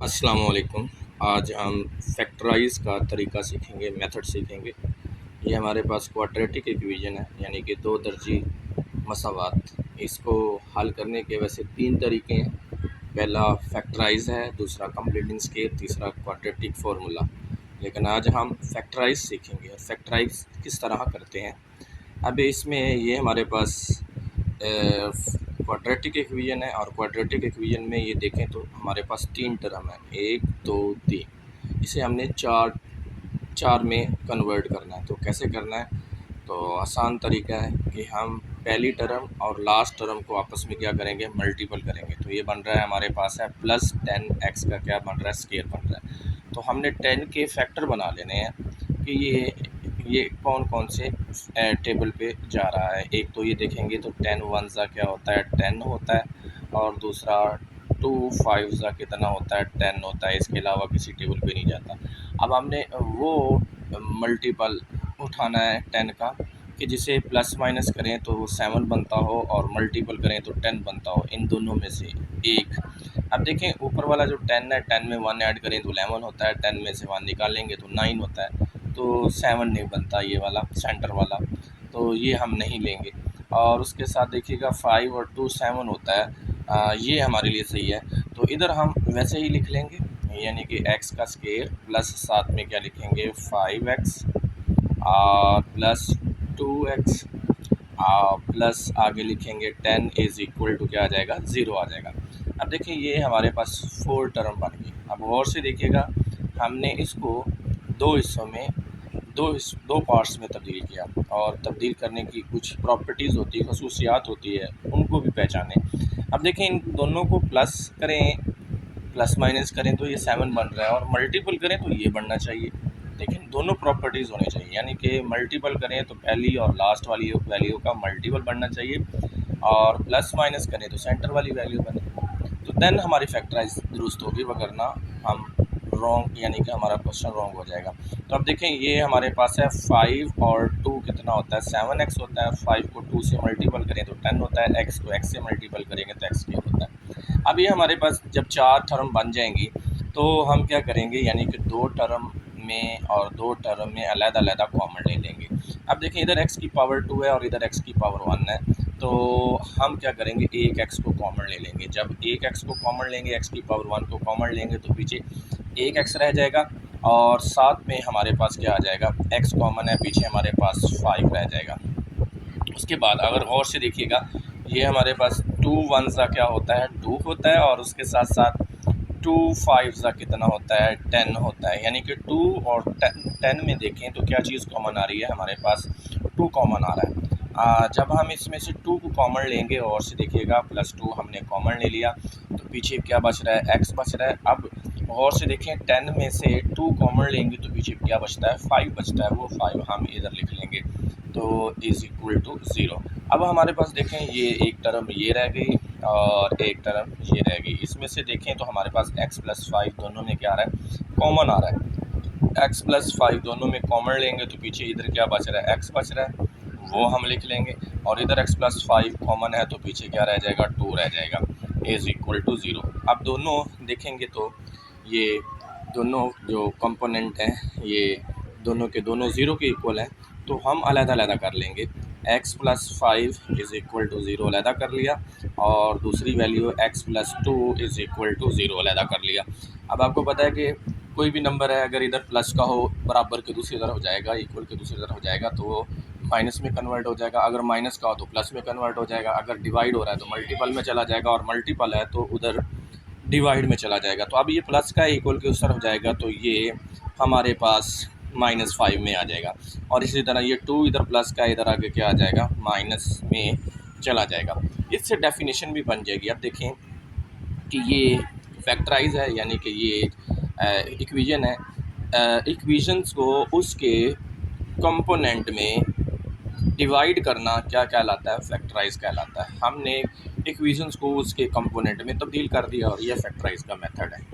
अस्सलाम वालेकुम। आज हम फैक्टराइज़ का तरीका सीखेंगे, मेथड सीखेंगे। ये हमारे पास क्वाड्रेटिक इक्वेशन है, यानी कि दो दर्जी मसावात। इसको हल करने के वैसे तीन तरीके हैं। पहला फैक्टराइज़ है, दूसरा कंप्लीटिंग स्केल, तीसरा क्वाड्रेटिक फार्मूला। लेकिन आज हम फैक्टराइज़ सीखेंगे और फैक्टराइज़ किस तरह करते हैं। अब इसमें ये हमारे पास क्वाड्रेटिक इक्वेशन है और क्वाड्रेटिक इक्वेशन में ये देखें तो हमारे पास तीन टर्म है, एक दो तीन। इसे हमने चार चार में कन्वर्ट करना है। तो कैसे करना है? तो आसान तरीका है कि हम पहली टर्म और लास्ट टर्म को आपस में क्या करेंगे, मल्टीपल करेंगे। तो ये बन रहा है हमारे पास है प्लस 10x का क्या बन रहा है, स्केयर बन रहा है। तो हमने 10 के फैक्टर बना लेने हैं कि ये कौन कौन से टेबल पे जा रहा है। एक तो ये देखेंगे तो 10 वन ज़ा क्या होता है, 10 होता है। और दूसरा 2 5 ज़ा कितना होता है, 10 होता है। इसके अलावा किसी टेबल पे नहीं जाता। अब हमने वो मल्टीपल उठाना है 10 का कि जिसे प्लस माइनस करें तो वो 7 बनता हो और मल्टीपल करें तो 10 बनता हो, इन दोनों में से एक। अब देखें ऊपर वाला जो 10 है, 10 में 1 ऐड करें तो 11 होता है, 10 में से 1 निकालेंगे तो 9 होता है। तो 7 नहीं बनता ये वाला सेंटर वाला, तो ये हम नहीं लेंगे। और उसके साथ देखिएगा 5 और 2 7 होता है, ये हमारे लिए सही है। तो इधर हम वैसे ही लिख लेंगे, यानी कि x का स्केयर प्लस साथ में क्या लिखेंगे 5x और प्लस 2x प्लस आगे लिखेंगे 10 इज़ इक्वल टू क्या आ जाएगा, 0 आ जाएगा। अब देखिए ये हमारे पास 4 टर्म बन गई। अब गौर से देखिएगा, हमने इसको दो हिस्सों में दो पार्ट्स में तब्दील किया और तब्दील करने की कुछ प्रॉपर्टीज़ होती है, खसूसियात होती है, उनको भी पहचानें। अब देखें इन दोनों को प्लस करें, प्लस माइनस करें तो ये 7 बन रहा है और मल्टीपल करें तो ये बनना चाहिए। लेकिन दोनों प्रॉपर्टीज़ होनी चाहिए, यानी कि मल्टीपल करें तो पहली और लास्ट वाली वैल्यू का मल्टीपल बनना चाहिए और प्लस माइनस करें तो सेंटर वाली वैल्यू बने। तो देन हमारी फैक्टराइज दुरुस्त होगी, वगरना हम रॉन्ग, यानी कि हमारा क्वेश्चन रॉन्ग हो जाएगा। तो अब देखें ये हमारे पास है 5 और 2 कितना होता है, 7x होता है। 5 को 2 से मल्टीपल करें तो 10 होता है, x को x से मल्टीपल करेंगे तो x क्यूब होता है। अब ये हमारे पास जब चार टर्म बन जाएंगी तो हम क्या करेंगे, यानी कि दो टर्म में और दो टर्म में अलग-अलग कॉमन ले लेंगे। अब देखिए इधर x की पावर 2 है और इधर x की पावर 1 है, तो हम क्या करेंगे, एक x को कॉमन ले लेंगे। जब एक x को कॉमन लेंगे, x की पावर 1 को कॉमन लेंगे तो पीछे एक x रह जाएगा और साथ में हमारे पास क्या आ जाएगा, x कॉमन है, पीछे हमारे पास 5 रह जाएगा। उसके बाद अगर गौर से देखिएगा, ये हमारे पास 2 1 ज़ा क्या होता है, 2 होता है और उसके साथ साथ 2 5 ज़ा कितना होता है, 10 होता है। यानी कि 2 और 10 में देखें तो क्या चीज़ कॉमन आ रही है, हमारे पास 2 कॉमन आ रहा है। जब हम इसमें से 2 को कॉमन लेंगे और से देखिएगा +2 हमने कॉमन ले लिया तो पीछे क्या बच रहा है, x बच रहा है। अब गौर से देखें 10 में से 2 कॉमन लेंगे तो पीछे क्या बचता है, 5 बचता है। वो 5 हम इधर लिख लेंगे तो इज़ इक्वल टू 0। अब हमारे पास देखें ये एक टर्म ये रह गई और एक टर्म ये रह गई। इसमें से देखें तो हमारे पास x + 5 दोनों में क्या आ रहा है, कॉमन आ रहा है। x + 5 दोनों में कॉमन लेंगे तो पीछे इधर क्या बच रहा है, x बच रहा है, वो हम लिख लेंगे। और इधर x + 5 कॉमन है तो पीछे क्या रह जाएगा, 2 रह जाएगा, इज़ इक्वल टू 0। अब दोनों देखेंगे तो ये दोनों जो कंपोनेंट हैं ये दोनों के दोनों 0 के इक्वल हैं, तो हम अलग-अलग कर लेंगे। x + 5 इज़ इक्वल टू 0 अलग कर लिया और दूसरी value x + 2 is equal to 0 अलग कर लिया। अब आपको पता है कि कोई भी नंबर है अगर इधर प्लस का हो, बराबर के दूसरी तरफ हो जाएगा, इक्वल के दूसरी तरफ हो जाएगा तो वो माइनस में कन्वर्ट हो जाएगा। अगर माइनस का हो तो प्लस में कन्वर्ट हो जाएगा। अगर डिवाइड हो रहा है तो मल्टीपल में चला जाएगा और मल्टीपल है तो उधर डिवाइड में चला जाएगा। तो अब ये प्लस का इक्वल के उस तरफ जाएगा तो ये हमारे पास -5 में आ जाएगा और इसी तरह ये 2 इधर प्लस का इधर आगे क्या आ जाएगा, माइनस में चला जाएगा। इससे डेफिनेशन भी बन जाएगी। अब देखें कि ये फैक्टराइज है, यानी कि ये इक्वेशन है। इक्वेशंस को उसके कंपोनेंट में डिवाइड करना क्या कहलाता है, फैक्टराइज कहलाता है। हमने इक्वेशंस को उसके कंपोनेंट में तब्दील कर दिया और यह फैक्टराइज का मेथड है।